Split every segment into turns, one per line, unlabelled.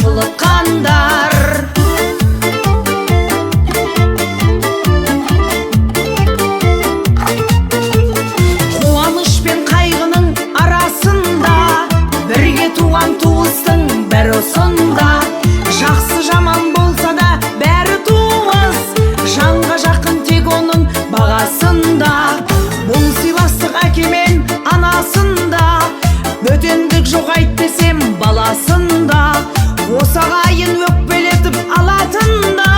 жылытқандар. Қуаныш пен қайғының арасында бірге туған туыстың бәрі осында. Жақсы жаман болса да бәрі туыс, жанға жақын тек оның бағасында. Бұл сыйластық әке мен анасында, бөтендік жоқ айт десем баласында. Осы ағайын өкпелетіп алатында,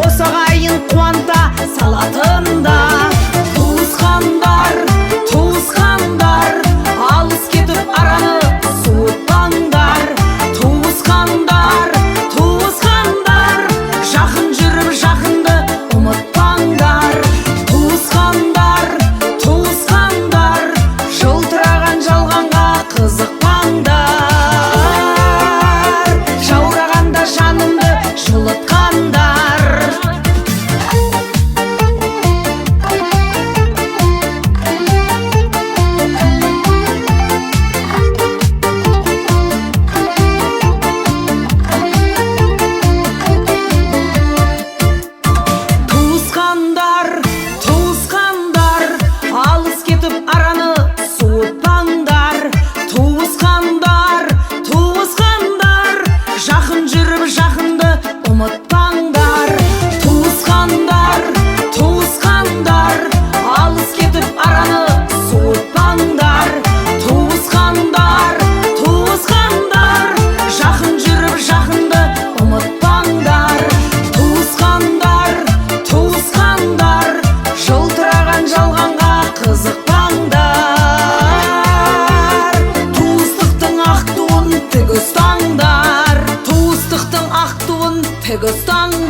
осы ағайын қуанта салатында. Туысқандар, туысқандар, алыс кетіп араны суытпаңдар. Туысқандар, туысқандар, жақын жүріп жақынды ұмытпаңдар. Туысқандар, туысқандар, жылтыраған жалғанға қызықпаңдар. Жаурағанда жанымды жылытқандар. Туысқандар, туысқандар, алыс кетіп араны суытпаңдар. Туысқандар, туысқандар, жақын жүріп жақынды ұмытпаңдар. Туысқандар, туысқандар, алыс кетіп араны суытпаңдар. Туысқандар, туысқандар, жақын жүріп жақынды ұмытпаңдар. Туысқандар, туысқандар, жылтыраған жалғанға қызықпаңдар. Туыстықтың ақ туын тік ұстаңдар. Туыстықтың ақ туын тік ұстаңдар.